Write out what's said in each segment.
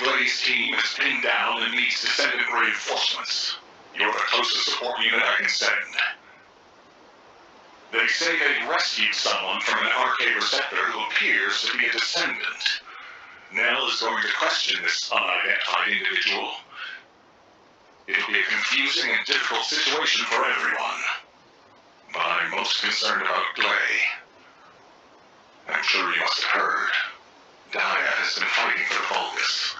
Glay's team is pinned down and needs Descendant reinforcements. You're the closest support unit I can send. They say they rescued someone from an RK receptor who appears to be a Descendant. Nell is going to question this unidentified individual. It'll be a confusing and difficult situation for everyone. But I'm most concerned about Glay. I'm sure you must have heard. Daya has been fighting for the Vulgus.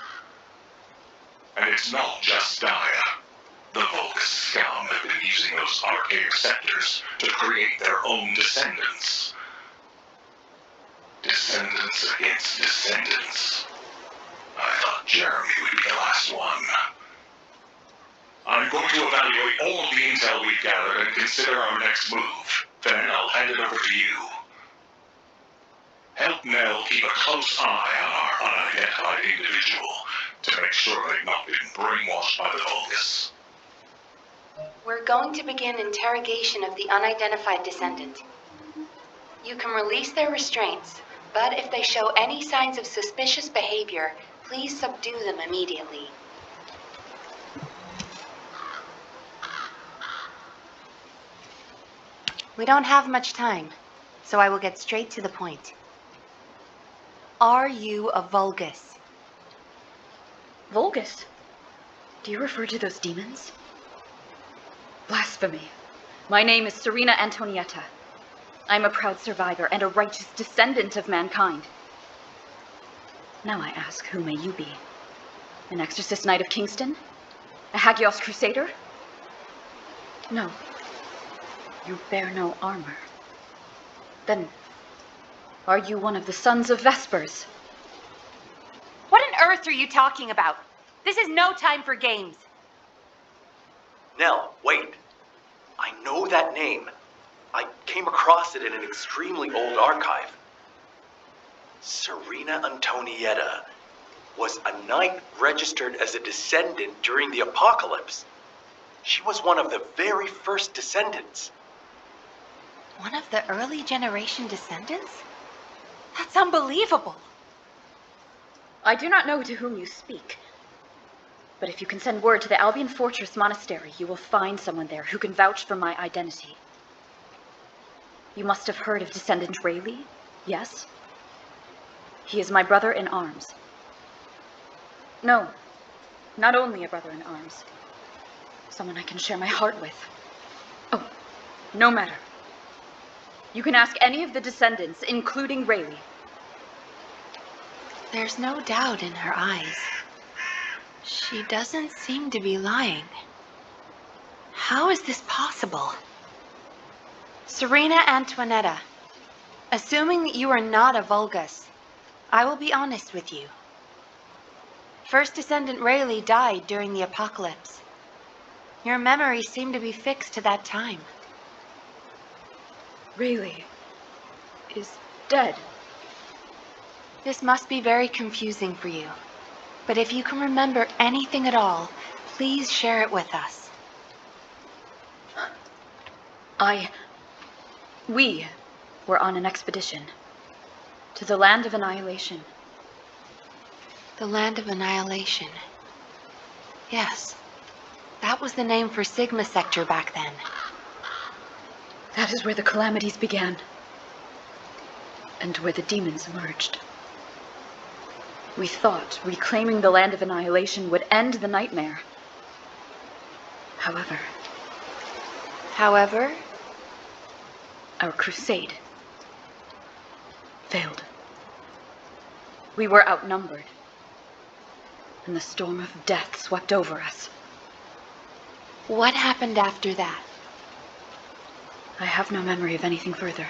And it's not just Daya. The Vulgus scum have been using those RK receptors to create their own descendants. Descendants against descendants. I thought Jeremy would be the last one. I'm going to evaluate all of the intel we've gathered and consider our next move. Then I'll hand it over to you. Help Nell keep a close eye on our unidentified individual to make sure they've not been brainwashed by the Vulgus. We're going to begin interrogation of the unidentified descendant. You can release their restraints, but if they show any signs of suspicious behavior, please subdue them immediately. We don't have much time, so I will get straight to the point. Are you a Vulgus? Vulgus? Do you refer to those demons? Blasphemy. My name is Serena Antonietta. I'm a proud survivor and a righteous descendant of mankind. Now I ask, who may you be? An exorcist knight of Kingston? A Hagios crusader? No. You bear no armor. Then, are you one of the sons of Vespers? What on earth are you talking about? This is no time for games. Nell, wait. I know that name. I came across it in an extremely old archive. Serena Antonietta was a knight registered as a descendant during the apocalypse. She was one of the very first descendants. One of the early generation descendants? That's unbelievable. I do not know to whom you speak. But if you can send word to the Albion Fortress Monastery, you will find someone there who can vouch for my identity. You must have heard of Descendant Rayleigh, yes? He is my brother in arms. No, not only a brother in arms. Someone I can share my heart with. Oh, no matter. You can ask any of the descendants, including Rayleigh. There's no doubt in her eyes. She doesn't seem to be lying. How is this possible? Serena Antoinetta, assuming that you are not a Vulgus, I will be honest with you. First Descendant Rayleigh died during the apocalypse. Your memories seem to be fixed to that time. Rayleigh is dead. This must be very confusing for you. But if you can remember anything at all, please share it with us. We were on an expedition to the Land of Annihilation. The Land of Annihilation. Yes, that was the name for Sigma Sector back then. That is where the calamities began, and where the demons emerged. We thought reclaiming the Land of Annihilation would end the nightmare. However, our crusade failed. We were outnumbered, and the storm of death swept over us. What happened after that? I have no memory of anything further.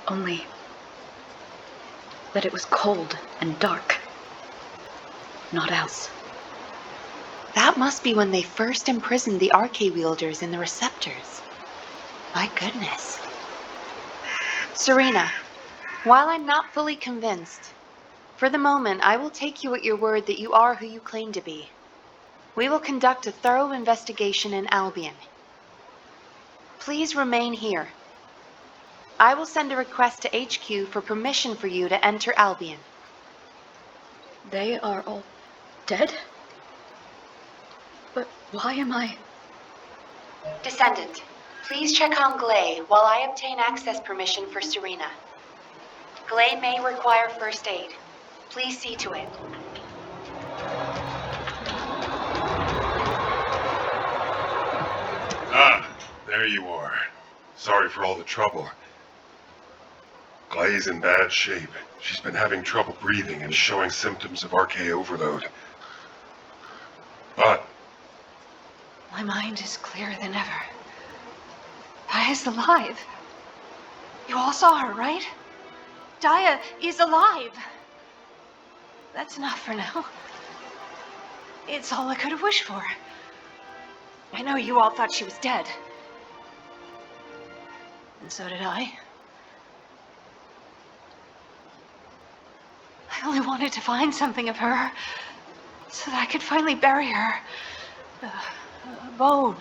Only that it was cold and dark. Not else. That must be when they first imprisoned the Arche-wielders in the receptors. My goodness. Serena, while I'm not fully convinced, for the moment I will take you at your word that you are who you claim to be. We will conduct a thorough investigation in Albion. Please remain here. I will send a request to HQ for permission for you to enter Albion. They are all dead? But why am I... Descendant, please check on Glay while I obtain access permission for Serena. Glay may require first aid. Please see to it. Ah, there you are. Sorry for all the trouble. Glay's in bad shape. She's been having trouble breathing and showing symptoms of RK overload. But My mind is clearer than ever. Dia is alive. You all saw her, right? Dia is alive. That's enough for now. It's all I could have wished for. I know you all thought she was dead. And so did I. I only wanted to find something of her so that I could finally bury her. A bone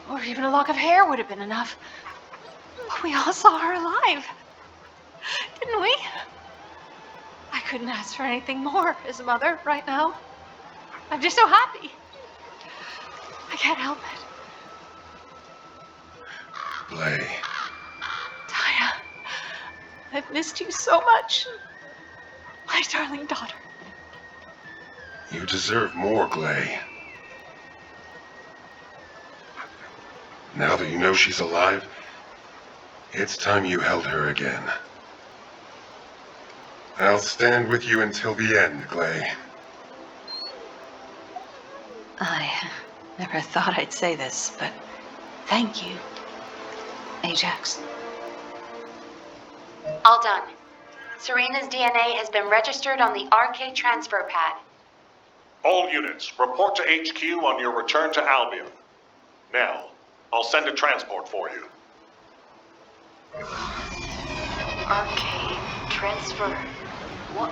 or even a lock of hair would have been enough. But we all saw her alive, didn't we? I couldn't ask for anything more as a mother right now. I'm just so happy. I can't help it. Glay, Dia, I've missed you so much. My darling daughter. you deserve more, Glay. Now that you know she's alive, it's time you held her again. I'll stand with you until the end, Glay. I never thought I'd say this, but thank you, Ajax. All done. Serena's DNA has been registered on the RK transfer pad. All units, report to HQ on your return to Albion. Now, I'll send a transport for you. RK transfer. What?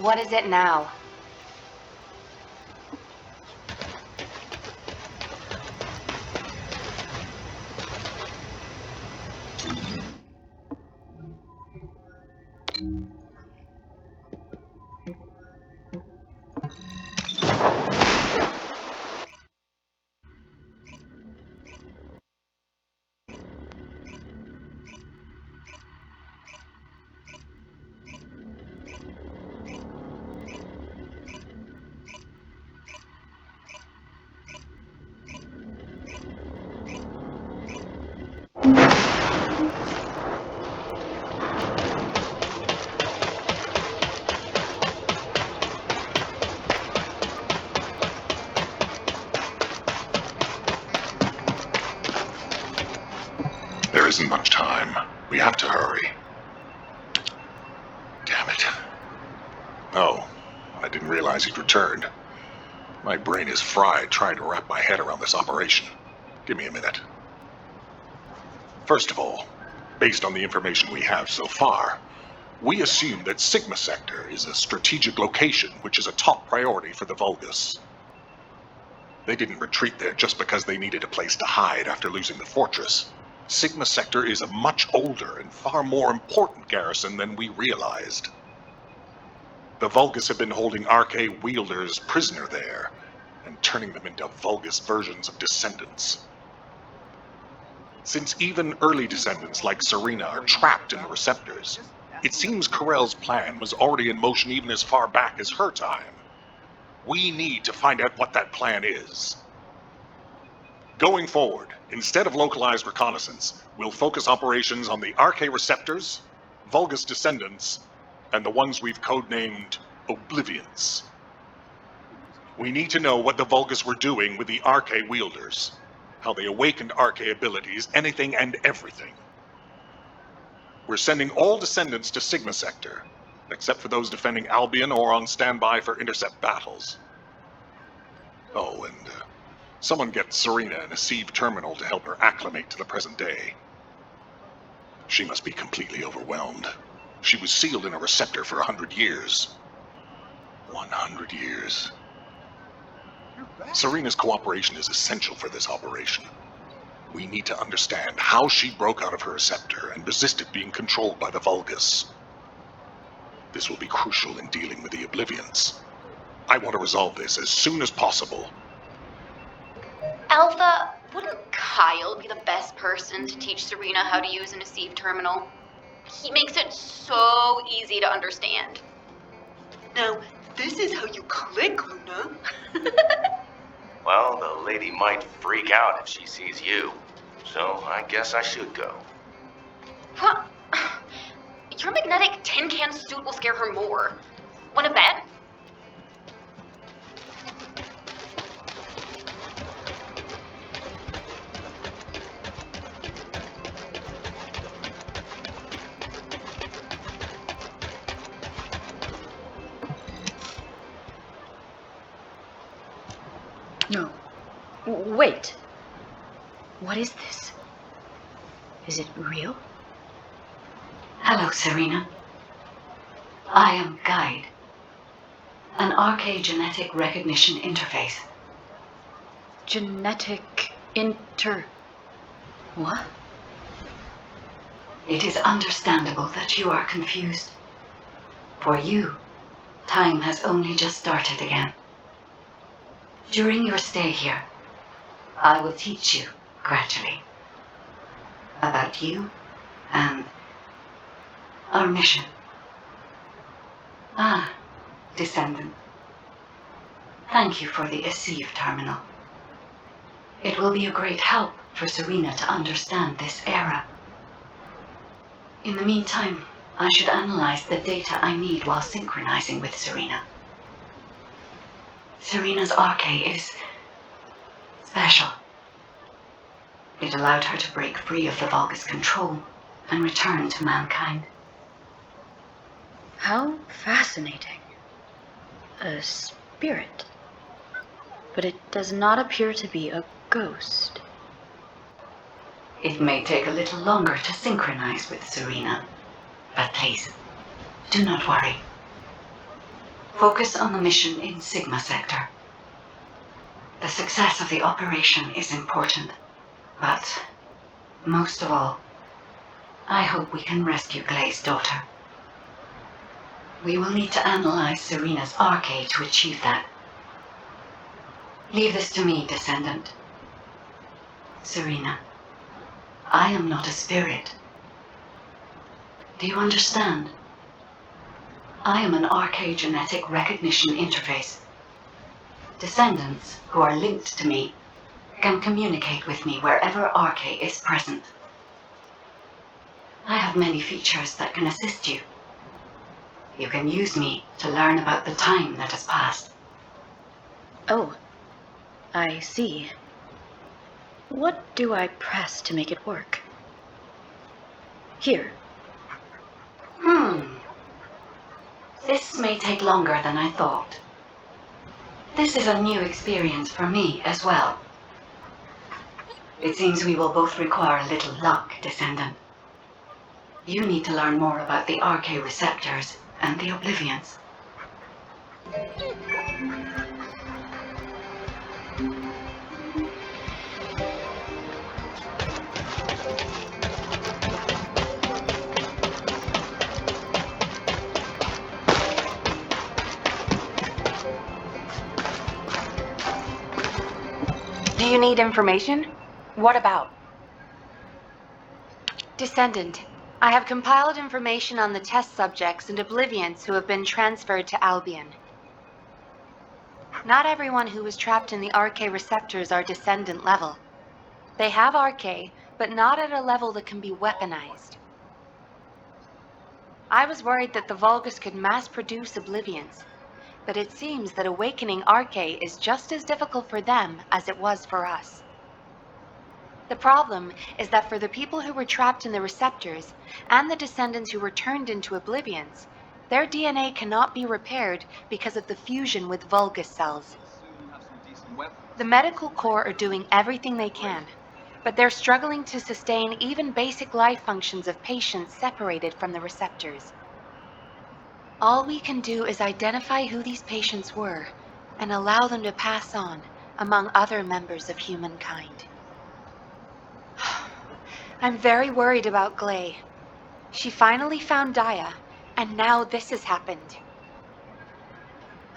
What is it now? There isn't much time. We have to hurry. Damn it. Oh, I didn't realize he'd returned. My brain is fried trying to wrap my head around this operation. Give me a minute. First of all, based on the information we have so far, we assume that Sigma Sector is a strategic location which is a top priority for the Vulgus. They didn't retreat there just because they needed a place to hide after losing the fortress. Sigma Sector is a much older and far more important garrison than we realized. The Vulgus have been holding RK wielders prisoner there, and turning them into Vulgus versions of Descendants. Since even early Descendants like Serena are trapped in the receptors, it seems Corell's plan was already in motion even as far back as her time. We need to find out what that plan is. Going forward, instead of localized reconnaissance, we'll focus operations on the RK receptors, Vulgus Descendants, and the ones we've codenamed Oblivions. We need to know what the Vulgus were doing with the RK wielders, how they awakened RK abilities, anything and everything. We're sending all Descendants to Sigma Sector, except for those defending Albion or on standby for intercept battles. Oh, and someone get Serena in a sieve terminal to help her acclimate to the present day. She must be completely overwhelmed. She was sealed in a receptor for 100 years. 100 years. Serena's cooperation is essential for this operation. We need to understand how she broke out of her receptor and resisted being controlled by the Vulgus. This will be crucial in dealing with the Oblivions. I want to resolve this as soon as possible. Alpha, wouldn't Kyle be the best person to teach Serena how to use an Eceive terminal? He makes it so easy to understand. Now, this is how you click, Luna. Well, the lady might freak out if she sees you. So I guess I should go. Huh? Your magnetic tin can suit will scare her more. Wanna bet? No. Wait. What is this? Is it real? Hello, Serena. I am Guide, an archaegenetic recognition interface. Genetic What? It is understandable that you are confused. For you, time has only just started again. During your stay here, I will teach you, gradually, about you and our mission. Ah, Descendant. Thank you for the Eceive terminal. It will be a great help for Serena to understand this era. In the meantime, I should analyze the data I need while synchronizing with Serena. Serena's arche is special. It allowed her to break free of the Vulgus control and return to mankind. How fascinating. A spirit. But it does not appear to be a ghost. It may take a little longer to synchronize with Serena, but please, do not worry. Focus on the mission in Sigma Sector. The success of the operation is important, but most of all, I hope we can rescue Glay's daughter. We will need to analyze Serena's arche to achieve that. Leave this to me, Descendant. Serena, I am not a spirit. Do you understand? I am an archaegenetic recognition interface. Descendants who are linked to me can communicate with me wherever arche is present. I have many features that can assist you. You can use me to learn about the time that has passed. Oh, I see. What do I press to make it work? Here. This may take longer than I thought. This is a new experience for me as well. It seems we will both require a little luck, Descendant. You need to learn more about the arche receptors and the Oblivions. Do you need information? What about? Descendant, I have compiled information on the test subjects and Oblivions who have been transferred to Albion. Not everyone who was trapped in the arche receptors are Descendant level. They have arche, but not at a level that can be weaponized. I was worried that the Vulgus could mass-produce Oblivions, but it seems that awakening arche is just as difficult for them as it was for us. The problem is that for the people who were trapped in the receptors, and the Descendants who were turned into Oblivions, their DNA cannot be repaired because of the fusion with Vulgus cells. The Medical Corps are doing everything they can, but they're struggling to sustain even basic life functions of patients separated from the receptors. All we can do is identify who these patients were and allow them to pass on among other members of humankind. I'm very worried about Glay. She finally found Daya, and now this has happened.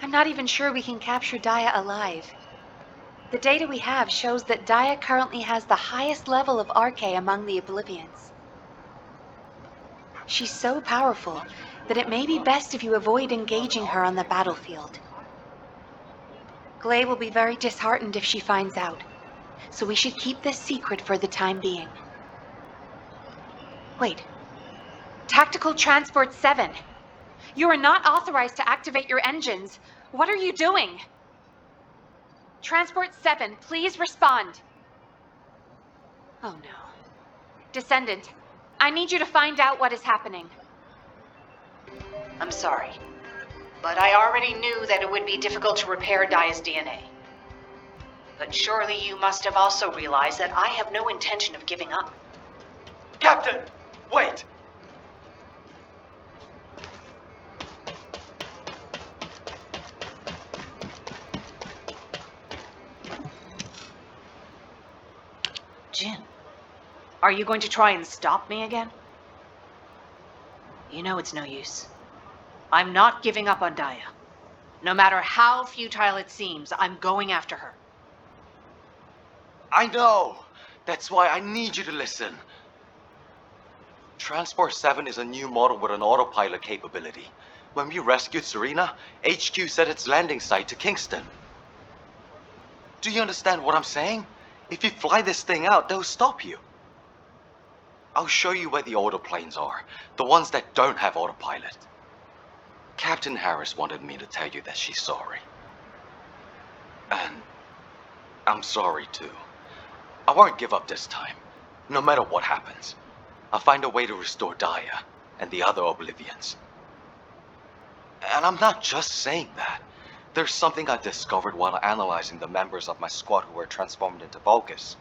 I'm not even sure we can capture Daya alive. The data we have shows that Daya currently has the highest level of RK among the Oblivions. She's so powerful that it may be best if you avoid engaging her on the battlefield. Glay will be very disheartened if she finds out, so we should keep this secret for the time being. Wait. Tactical Transport 7! You are not authorized to activate your engines. What are you doing? Transport 7, please respond. Oh no. Descendant, I need you to find out what is happening. I'm sorry, but I already knew that it would be difficult to repair Daya's DNA. But surely you must have also realized that I have no intention of giving up. Captain, wait! Jin, are you going to try and stop me again? You know it's no use. I'm not giving up on Daya. No matter how futile it seems, I'm going after her. I know! That's why I need you to listen. Transport 7 is a new model with an autopilot capability. When we rescued Serena, HQ set its landing site to Kingston. Do you understand what I'm saying? If you fly this thing out, they'll stop you. I'll show you where the autoplanes are, the ones that don't have autopilot. Captain Harris wanted me to tell you that she's sorry. And I'm sorry too. I won't give up this time, no matter what happens. I'll find a way to restore Daya and the other Oblivions. And I'm not just saying that. There's something I discovered while analyzing the members of my squad who were transformed into Vulgus.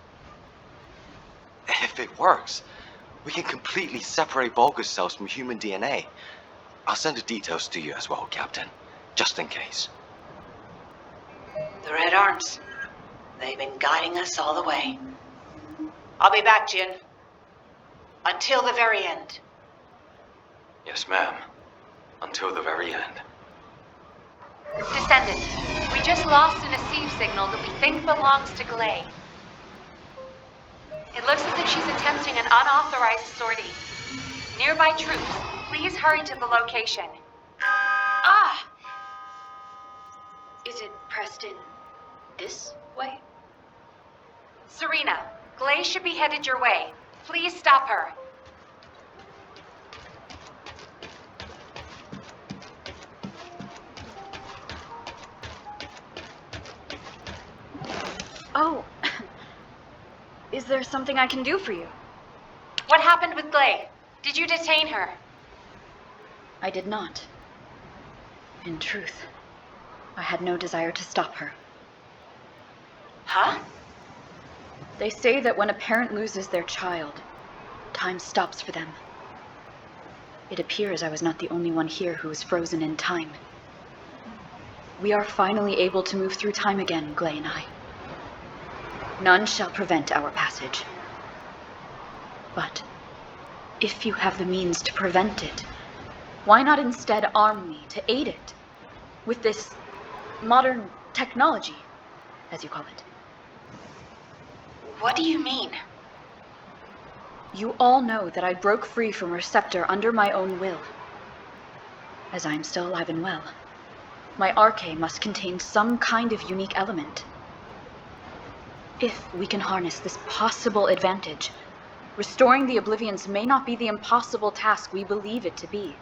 If it works, we can completely separate Vulgus cells from human DNA. I'll send the details to you as well, Captain, just in case. The Red Arms. They've been guiding us all the way. I'll be back, Jin. Until the very end. Yes, ma'am. Until the very end. Descendant, we just lost an receive signal that we think belongs to Glay. It looks as if she's attempting an unauthorized sortie. Nearby troops, please hurry to the location. Ah! Is it pressed in this way? Serena, Glay should be headed your way. Please stop her. Oh. Is there something I can do for you? What happened with Glay? Did you detain her? I did not. In truth, I had no desire to stop her. Huh? They say that when a parent loses their child, time stops for them. It appears I was not the only one here who was frozen in time. We are finally able to move through time again, Glay and I. None shall prevent our passage. But if you have the means to prevent it, why not instead arm me to aid it with this modern technology, as you call it? What do you mean? You all know that I broke free from Receptor under my own will. As I am still alive and well, my arche must contain some kind of unique element. If we can harness this possible advantage, restoring the Oblivions may not be the impossible task we believe it to be.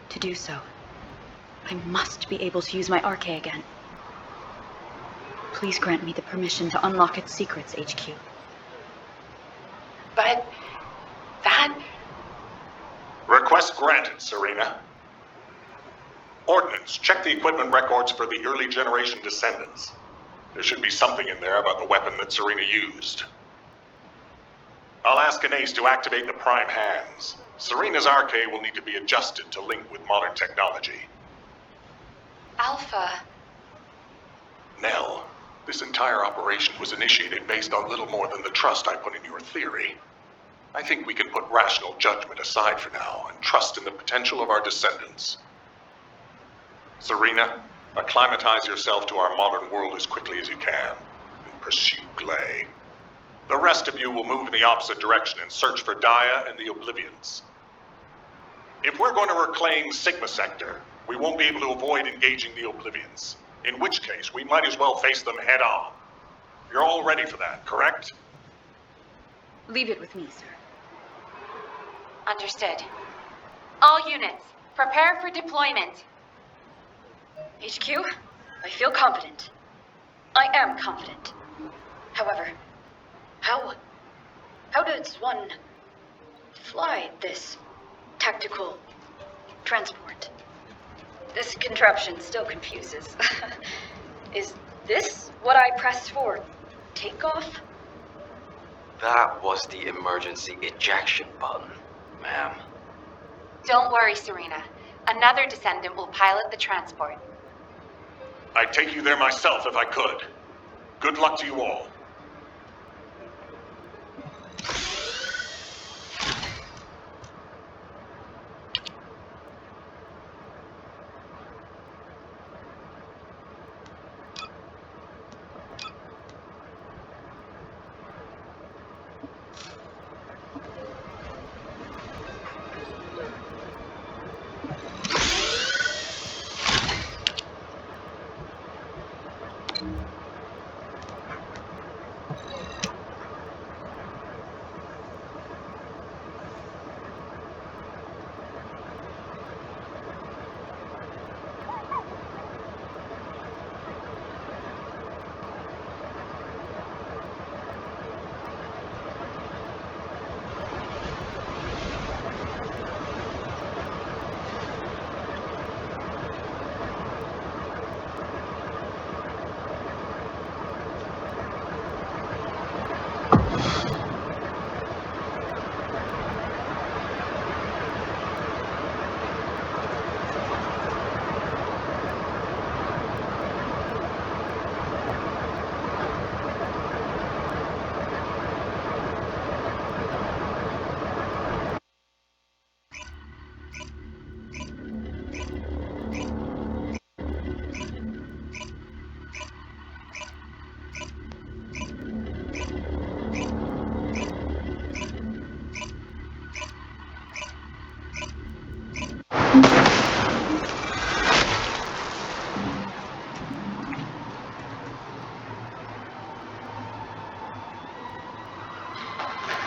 To do so, I must be able to use my arche again. Please grant me the permission to unlock its secrets, HQ. But that... Request granted, Serena. Ordnance, check the equipment records for the early generation Descendants. There should be something in there about the weapon that Serena used. I'll ask Anais to activate the prime hands. Serena's arcade will need to be adjusted to link with modern technology. Alpha. Nell, this entire operation was initiated based on little more than the trust I put in your theory. I think we can put rational judgment aside for now and trust in the potential of our descendants. Serena, acclimatize yourself to our modern world as quickly as you can and pursue Glay. The rest of you will move in the opposite direction and search for Dia and the Oblivions. If we're going to reclaim Sigma Sector, we won't be able to avoid engaging the Oblivions. In which case, we might as well face them head on. You're all ready for that, correct? Leave it with me, sir. Understood. All units, prepare for deployment. HQ, I feel confident. I am confident. However, how does one fly this tactical transport? This contraption still confuses. Is this what I pressed for takeoff? That was the emergency ejection button, ma'am. Don't worry, Serena. Another Descendant will pilot the transport. I'd take you there myself if I could. Good luck to you all.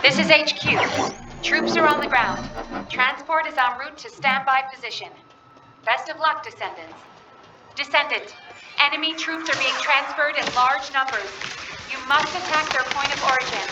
This is HQ. Troops are on the ground. Transport is en route to standby position. Best of luck, Descendants. Descendant, enemy troops are being transferred in large numbers. You must attack their point of origin.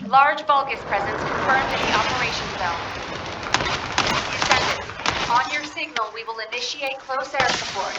Large Vulgus presence confirmed in the operation zone. Descendants, on your signal, we will initiate close air support.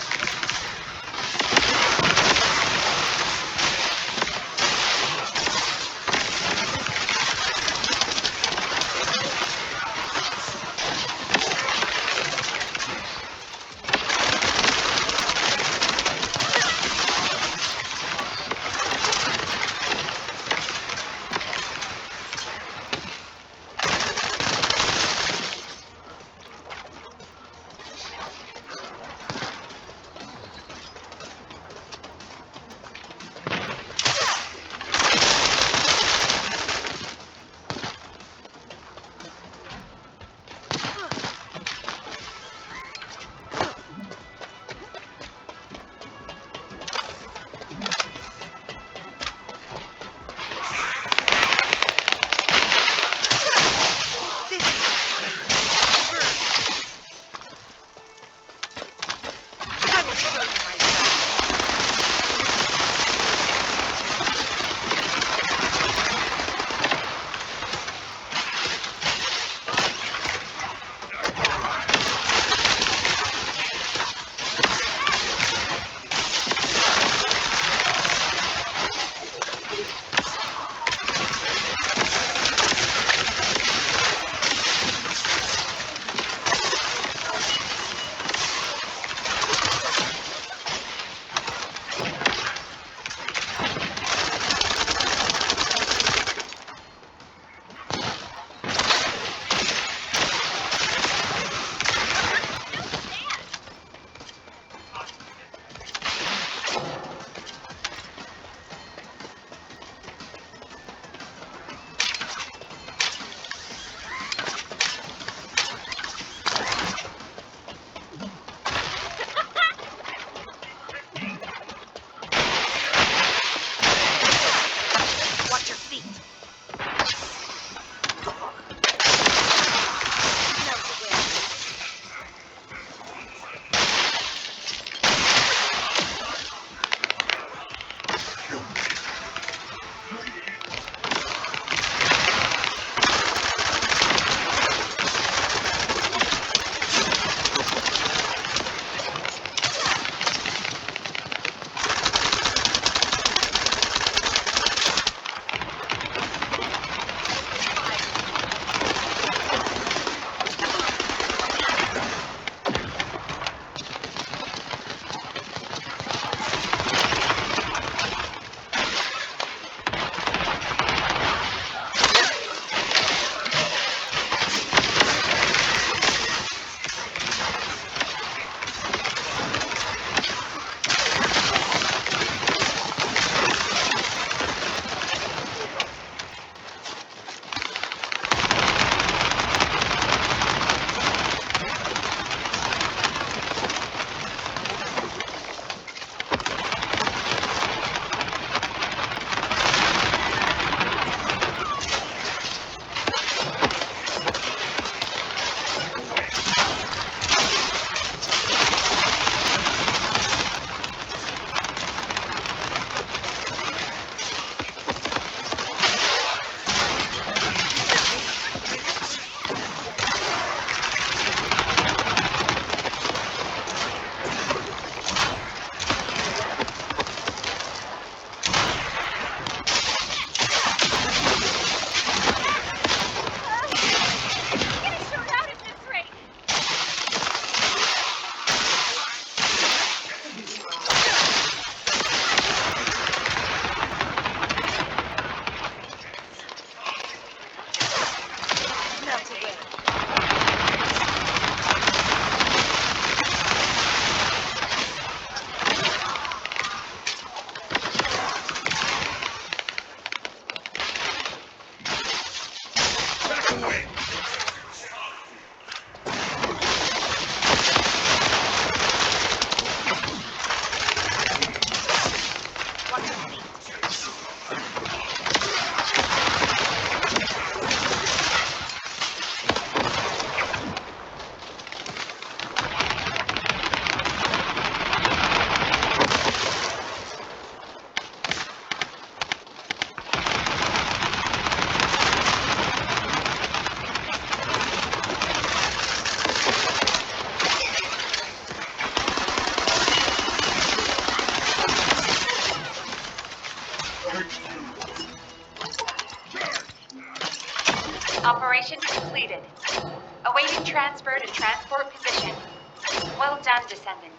Descendant.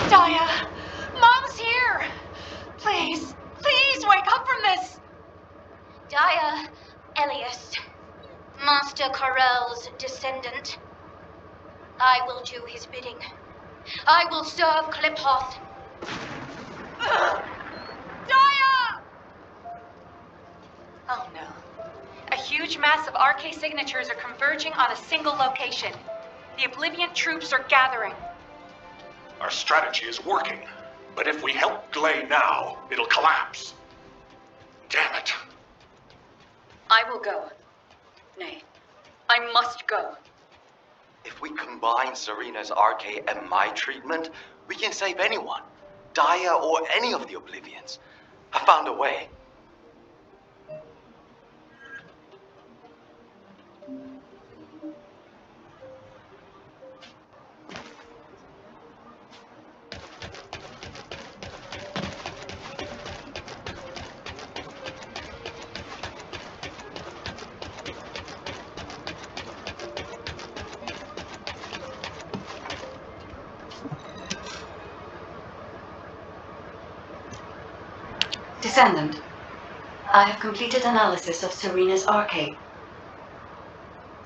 Daya! Mom's here! Please, please wake up from this! Daya, Elias, Master Corell's descendant. I will do his bidding. I will serve Kliphoth. Daya! Oh no. A huge mass of RK signatures are converging on a single location. The Oblivion troops are gathering. Our strategy is working, but if we help Glay now, it'll collapse. Damn it. I will go. Nay, I must go. If we combine Serena's RK and my treatment, we can save anyone. Daya or any of the Oblivions. I found a way. Descendant, I have completed analysis of Serena's RK.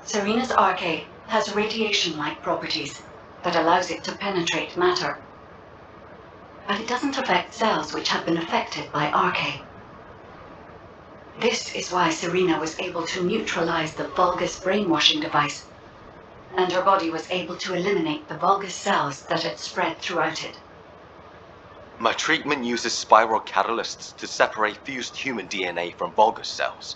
Serena's RK has radiation-like properties that allows it to penetrate matter. But it doesn't affect cells which have been affected by RK. This is why Serena was able to neutralize the Vulgus brainwashing device, and her body was able to eliminate the Vulgus cells that had spread throughout it. My treatment uses spiral catalysts to separate fused human DNA from Vulgus cells.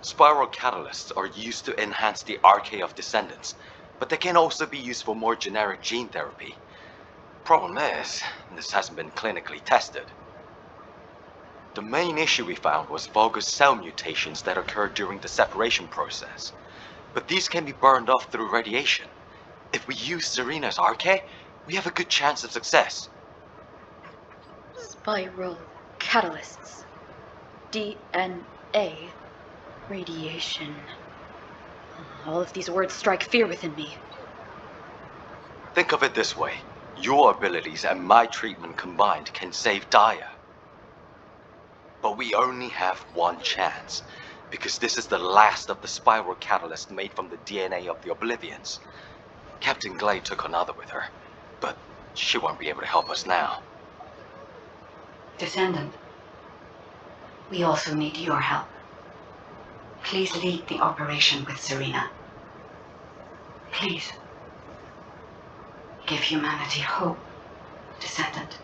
Spiral catalysts are used to enhance the RK of descendants, but they can also be used for more generic gene therapy. Problem is, this hasn't been clinically tested. The main issue we found was Vulgus cell mutations that occurred during the separation process. But these can be burned off through radiation. If we use Serena's RK, we have a good chance of success. Spiral catalysts. DNA. Radiation. All of these words strike fear within me. Think of it this way. Your abilities and my treatment combined can save Daya. But we only have one chance, because this is the last of the spiral catalyst made from the DNA of the Oblivions. Captain Glade took another with her, but she won't be able to help us now. Descendant, we also need your help. Please lead the operation with Serena. Please. Give humanity hope, Descendant.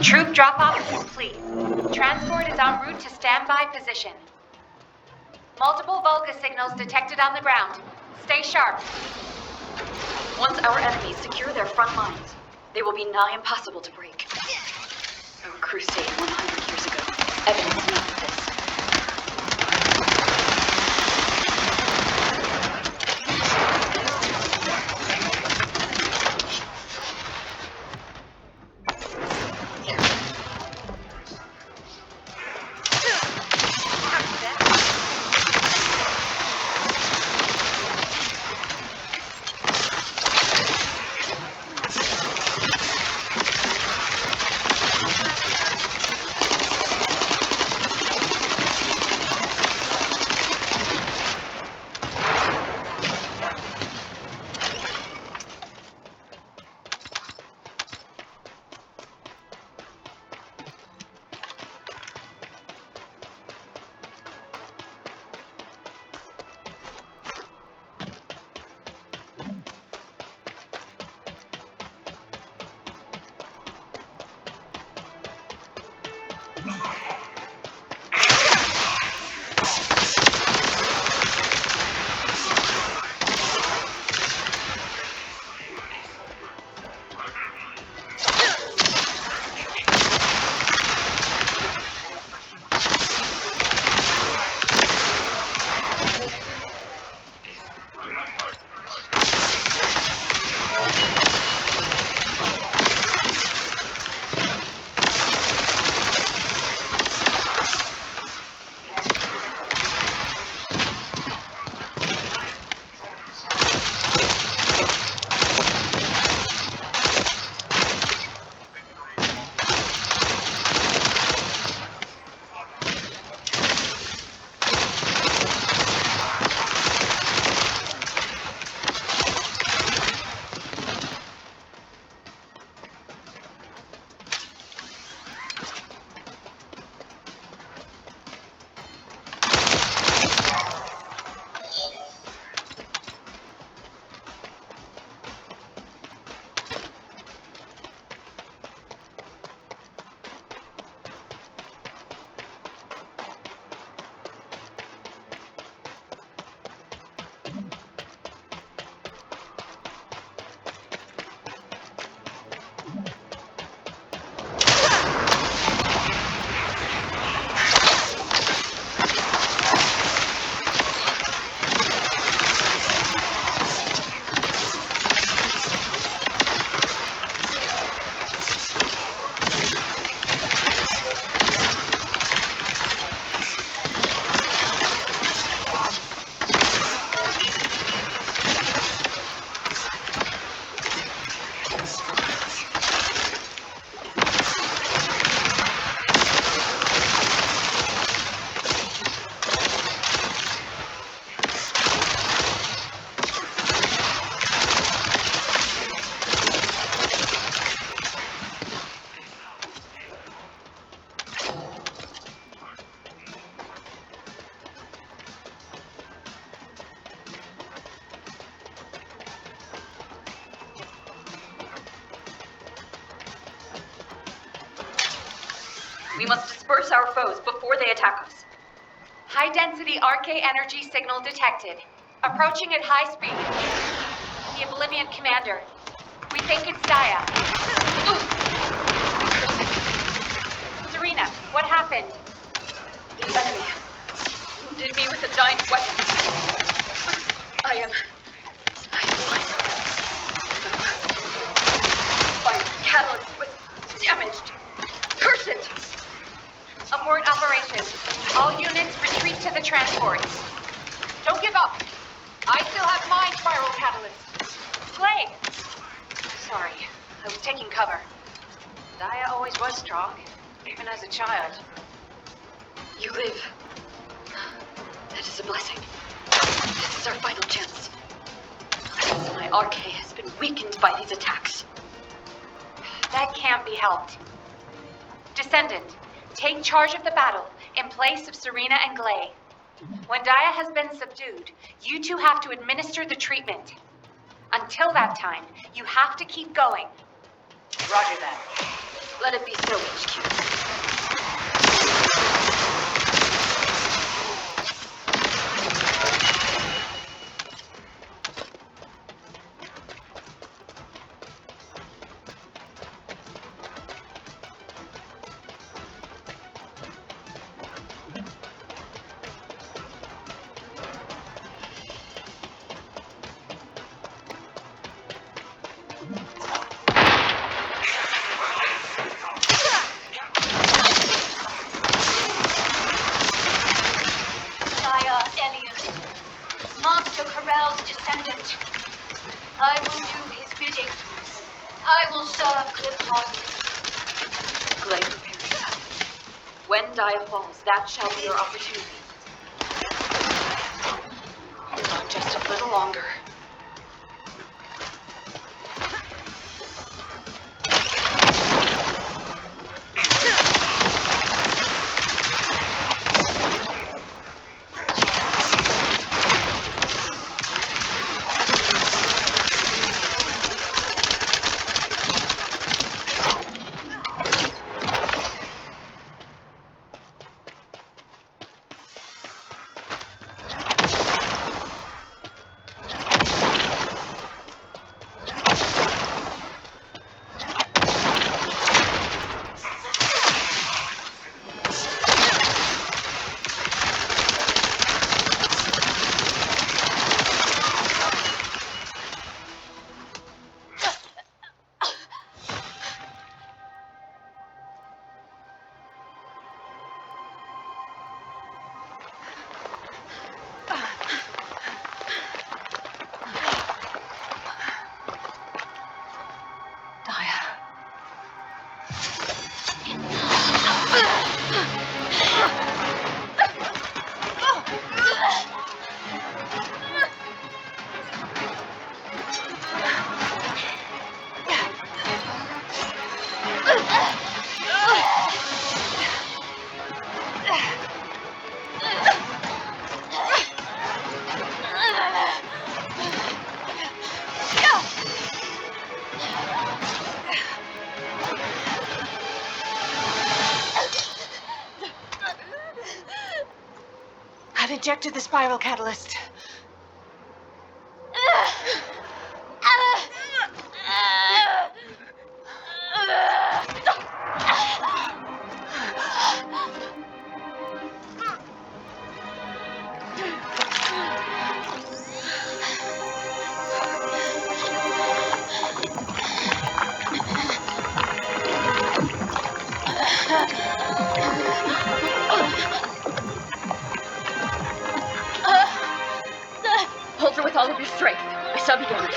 Troop drop-off is complete. Transport is en route to standby position. Multiple Volca signals detected on the ground. Stay sharp. Once our enemies secure their front lines, they will be nigh impossible to break. Our crusade 100 years ago. Evidence enough of this. We must disperse our foes before they attack us. High-density RK energy signal detected. Approaching at high speed. The Oblivion Commander. We think it's Daya. Serena, what happened? The enemy wounded me with a giant weapon. I am blind. My catalyst was damaged. Curse it! Abort operations. All units retreat to the transports. Don't give up. I still have my spiral catalyst. Clay! Sorry, I was taking cover. Daya always was strong, even as a child. You live. That is a blessing. This is our final chance. My RK has been weakened by these attacks. That can't be helped. Descendant, take charge of the battle in place of Serena and Glay. When Daya has been subdued, you two have to administer the treatment. Until that time, you have to keep going. Roger that. Let it be so, HQ. Master Corell's descendant. I will do his bidding. I will serve Cliphoth. Glade prepares. When Dia falls, that shall be your opportunity. Hold on just a little longer. I've injected the spiral catalyst. Hold her with all of your strength. I shall be gone.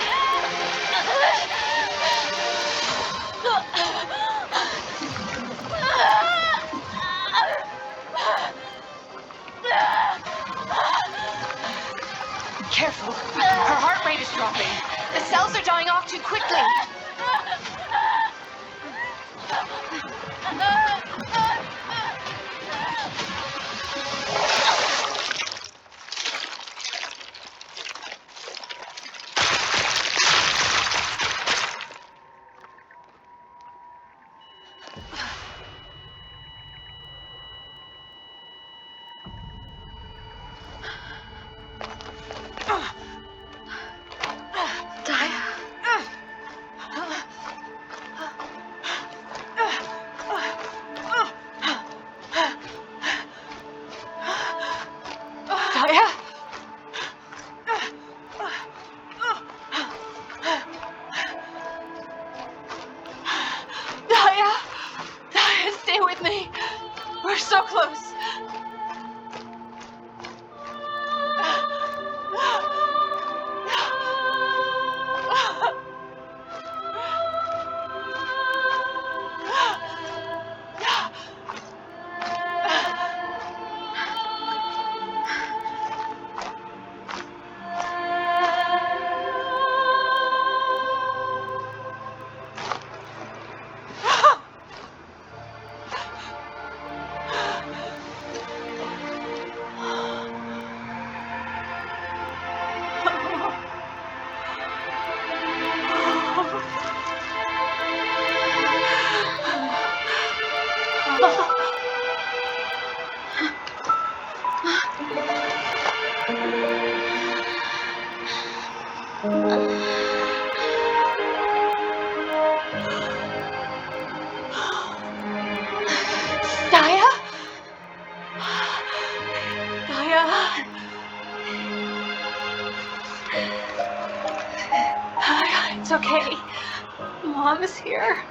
Careful. Her heart rate is dropping. The cells are dying off too quickly. So close. It's okay. Mom is here.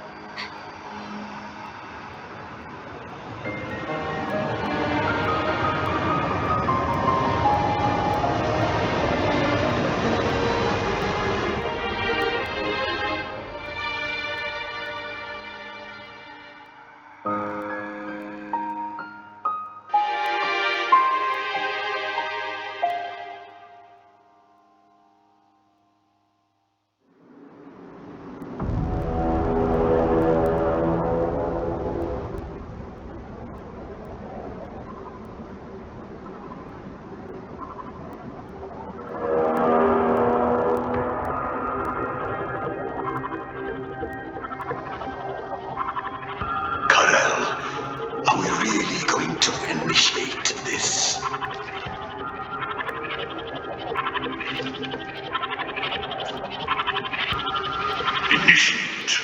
initiate.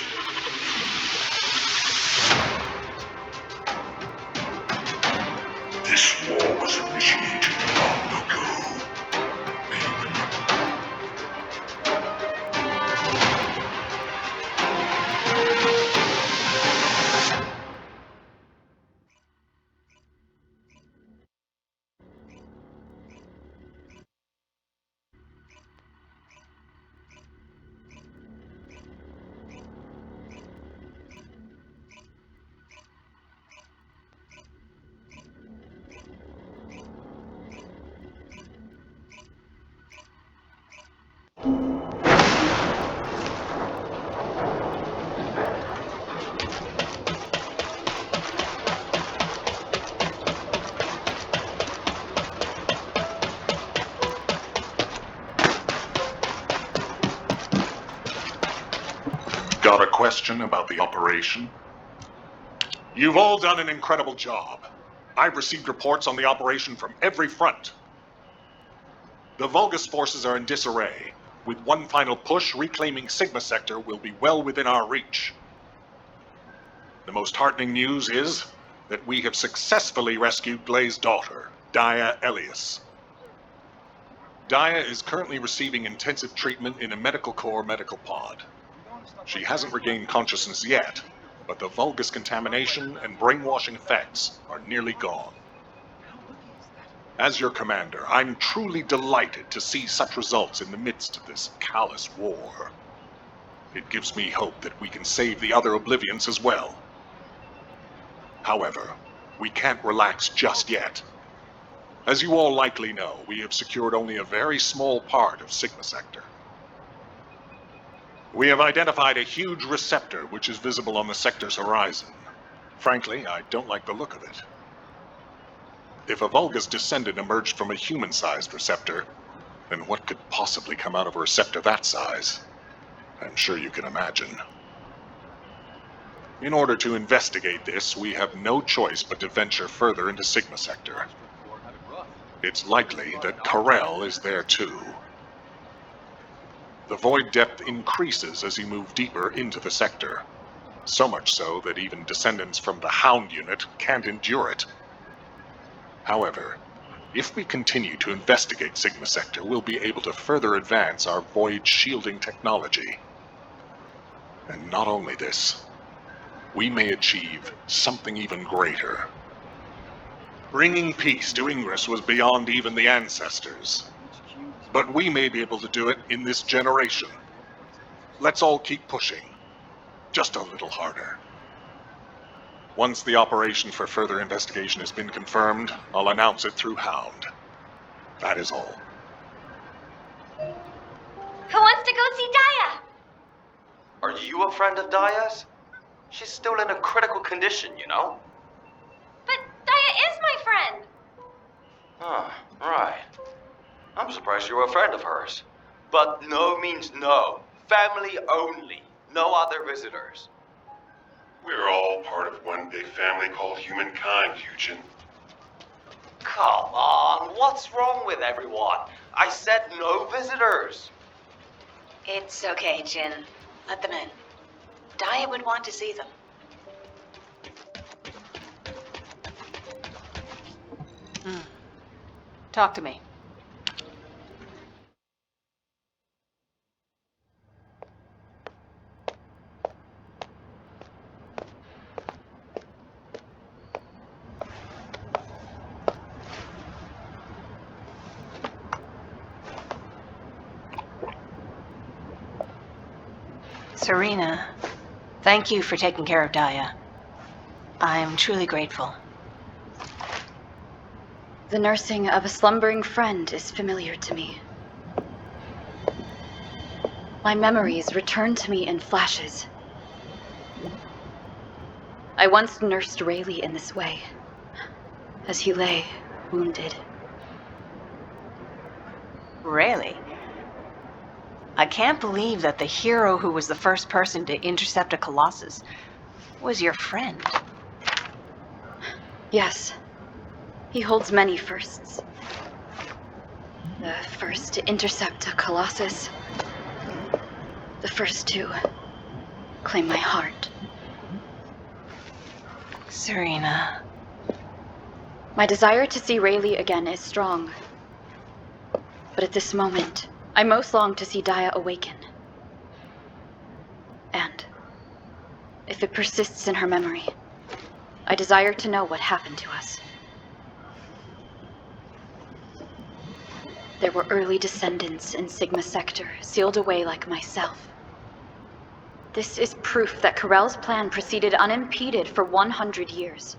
This war was initiated long ago. Got a question about the operation? You've all done an incredible job. I've received reports on the operation from every front. The Vulgus forces are in disarray. With one final push, reclaiming Sigma Sector will be well within our reach. The most heartening news is that we have successfully rescued Glay's daughter, Dia Elias. Dia is currently receiving intensive treatment in a Medical Corps medical pod. She hasn't regained consciousness yet, but the Vulgus contamination and brainwashing effects are nearly gone. As your commander, I'm truly delighted to see such results in the midst of this callous war. It gives me hope that we can save the other Oblivions as well. However, we can't relax just yet. As you all likely know, we have secured only a very small part of Sigma Sector. We have identified a huge receptor which is visible on the sector's horizon. Frankly, I don't like the look of it. If a Vulgus descendant emerged from a human-sized receptor, then what could possibly come out of a receptor that size? I'm sure you can imagine. In order to investigate this, we have no choice but to venture further into Sigma Sector. It's likely that Karel is there too. The void depth increases as you move deeper into the sector. So much so that even descendants from the Hound unit can't endure it. However, if we continue to investigate Sigma Sector, we'll be able to further advance our void shielding technology. And not only this, we may achieve something even greater. Bringing peace to Ingress was beyond even the ancestors. But we may be able to do it in this generation. Let's all keep pushing. Just a little harder. Once the operation for further investigation has been confirmed, I'll announce it through Hound. That is all. Who wants to go see Dia? Are you a friend of Dia's? She's still in a critical condition, you know? But Dia is my friend. Oh, right. I'm surprised you're a friend of hers. But no means no. Family only. No other visitors. We're all part of one big family called humankind, Eugen. Come on, what's wrong with everyone? I said no visitors. It's okay, Jin. Let them in. Dia would want to see them. Talk to me. Serena, thank you for taking care of Dia. I'm truly grateful. The nursing of a slumbering friend is familiar to me. My memories return to me in flashes. I once nursed Rayleigh in this way, as he lay, wounded. Really? I can't believe that the hero who was the first person to intercept a Colossus was your friend. Yes. He holds many firsts. The first to intercept a Colossus. The first to claim my heart. Serena. My desire to see Rayleigh again is strong. But at this moment, I most long to see Dia awaken. And, if it persists in her memory, I desire to know what happened to us. There were early descendants in Sigma Sector, sealed away like myself. This is proof that Corell's plan proceeded unimpeded for 100 years.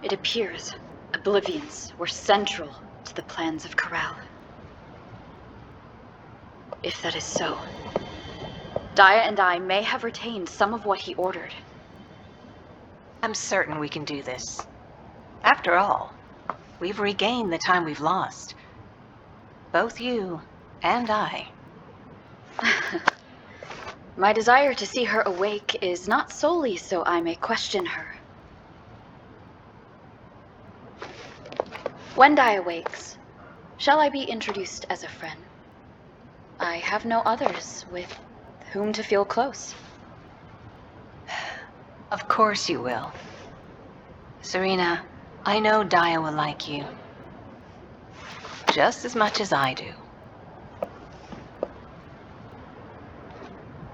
It appears Oblivions were central to the plans of Corell. If that is so, Dia and I may have retained some of what he ordered. I'm certain we can do this. After all, we've regained the time we've lost. Both you and I. My desire to see her awake is not solely so I may question her. When Dia wakes, shall I be introduced as a friend? I have no others with whom to feel close. Of course you will. Serena, I know Dia will like you. Just as much as I do.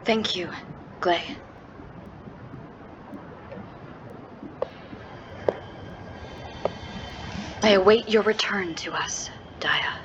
Thank you, Glay. I await your return to us, Dia.